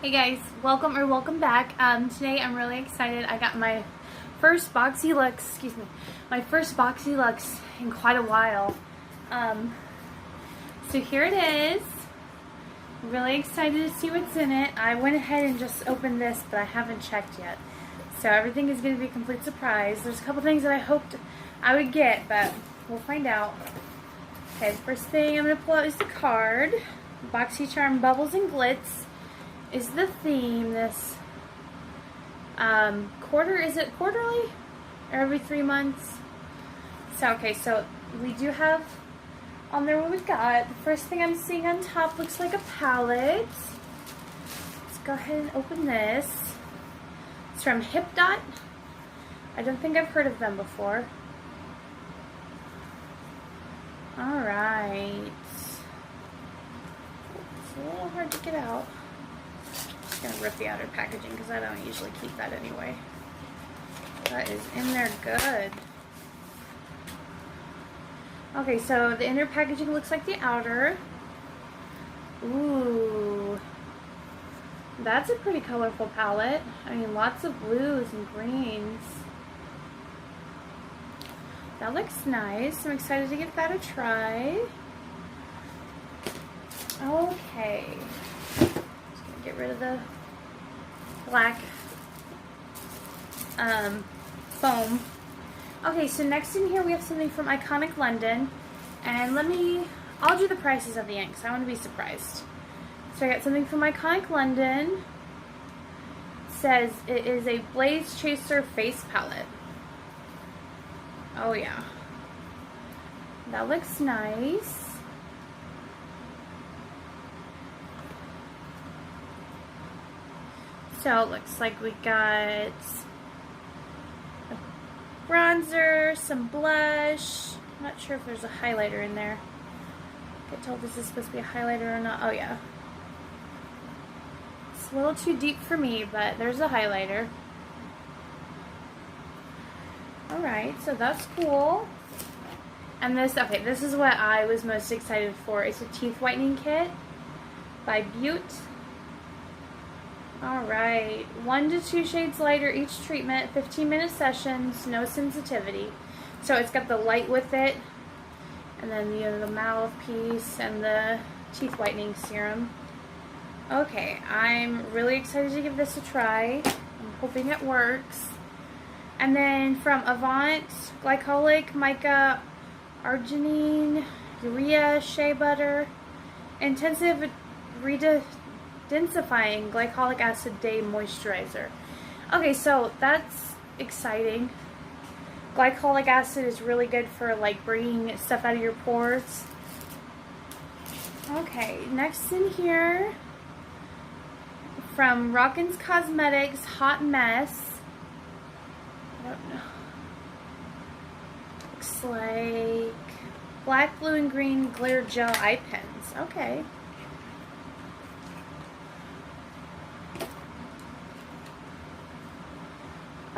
Hey guys, welcome back. Today I'm really excited. I got my first Boxyluxe, my first Boxyluxe in quite a while. So here it is. Really excited to see what's in it. I went ahead and just opened this, but I haven't checked yet. So everything is going to be a complete surprise. There's a couple things that I hoped I would get, but we'll find out. Okay, the first thing I'm going to pull out is the card. BoxyCharm Bubbles and Glitz is the theme. This is it quarterly or every 3 months? So okay, so we do have on there what we've got. The first thing I'm seeing on top looks like a palette. Let's go ahead and open this. It's from HipDot. I don't think I've heard of them before. Alright. It's a little hard to get out. I'm going to rip the outer packaging because I don't usually keep that anyway. That is in there good. Okay, so the inner packaging looks like the outer. Ooh. That's a pretty colorful palette. I mean, lots of blues and greens. That looks nice. I'm excited to give that a try. Okay. Get rid of the black foam. Okay, so next in here we have something from Iconic London, and I'll do the prices at the end because I want to be surprised. So I got something from Iconic London. It says it is a Blaze Chaser face palette. Oh yeah, that looks nice. So it looks like we got a bronzer, some blush. I'm not sure if there's a highlighter in there. I get told this is supposed to be a highlighter or not. Oh yeah. It's a little too deep for me, but there's a highlighter. Alright, so that's cool. And this is what I was most excited for. It's a teeth whitening kit by Butte. Alright, 1 to 2 shades lighter each treatment, 15-minute sessions, no sensitivity. So it's got the light with it, and then the mouthpiece and the teeth whitening serum. Okay, I'm really excited to give this a try. I'm hoping it works. And then from Avant, Glycolic, Mica, Arginine, Urea, Shea Butter, Intensive Densifying Glycolic Acid Day Moisturizer. Okay, so that's exciting. Glycolic acid is really good for like bringing stuff out of your pores. Okay, next in here from Rockins Cosmetics Hot Mess. I don't know. Looks like black, blue, and green glitter gel eye pens. Okay.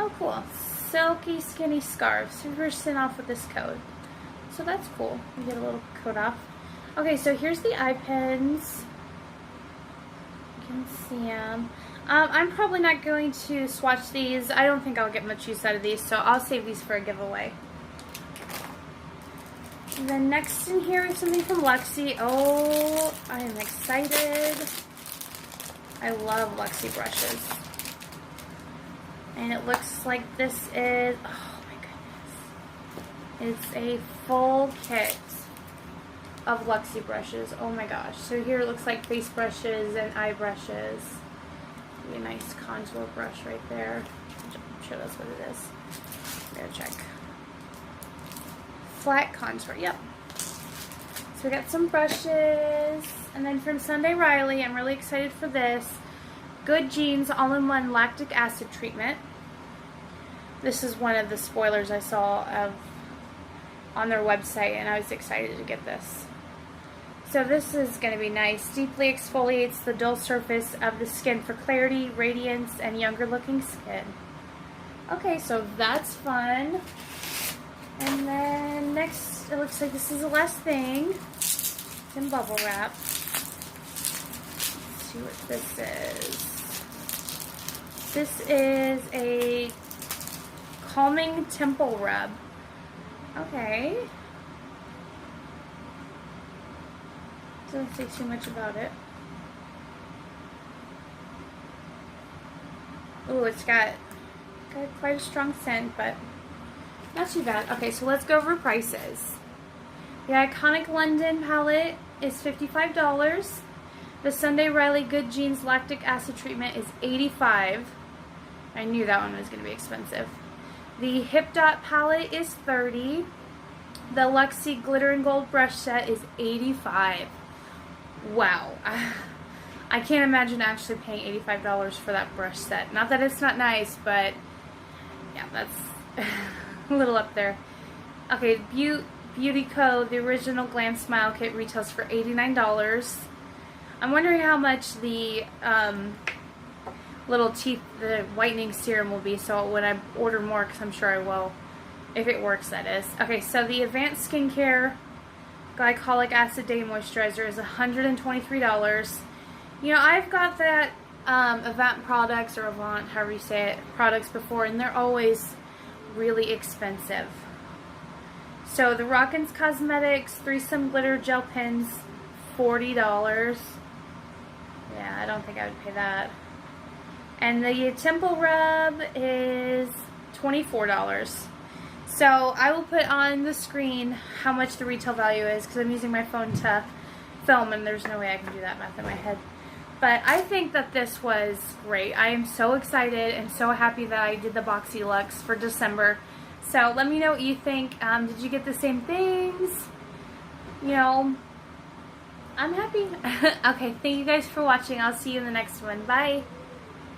Oh, cool. Silky, skinny scarves. 2% off with this code. So that's cool. You get a little code off. Okay, so here's the eye pens. You can see them. I'm probably not going to swatch these. I don't think I'll get much use out of these, so I'll save these for a giveaway. And then next in here is something from Luxie. Oh, I am excited. I love Luxie brushes. And it looks like this is, oh my goodness. It's a full kit of Luxie brushes. Oh my gosh. So here it looks like face brushes and eye brushes. A nice contour brush right there. I'm sure that's what it is. I'm gonna check. Flat contour, yep. So we got some brushes. And then from Sunday Riley, I'm really excited for this. Good Genes All-in-One Lactic Acid Treatment. This is one of the spoilers I saw on their website, and I was excited to get this. So this is going to be nice. Deeply exfoliates the dull surface of the skin for clarity, radiance, and younger looking skin. Okay, so that's fun. And then next, it looks like this is the last thing. It's in bubble wrap. Let's see what this is. This is a calming temple rub. Okay. Doesn't say too much about it. Ooh, it's got quite a strong scent, but not too bad. Okay, so let's go over prices. The Iconic London palette is $55. The Sunday Riley Good Genes Lactic Acid Treatment is $85. I knew that one was going to be expensive. The Hip Dot palette is $30. The Luxie Glitter and Gold brush set is $85. Wow. I can't imagine actually paying $85 for that brush set. Not that it's not nice, but yeah, that's a little up there. Okay, Beauty Co. The original Glam Smile Kit retails for $89. I'm wondering how much the little teeth, the whitening serum will be, so when I order more, because I'm sure I will, if it works, that is. Okay, so the Advanced Skincare Glycolic Acid Day Moisturizer is $123. You know, I've got that Avant products, or Avant, however you say it, products before, and they're always really expensive. So the Rockins Cosmetics Threesome Glitter Gel Pens, $40. Yeah, I don't think I would pay that. And the Temple Rub is $24. So I will put on the screen how much the retail value is, because I'm using my phone to film and there's no way I can do that math in my head. But I think that this was great. I am so excited and so happy that I did the Boxyluxe for December. So let me know what you think. Did you get the same things? You know, I'm happy. Okay, thank you guys for watching. I'll see you in the next one. Bye.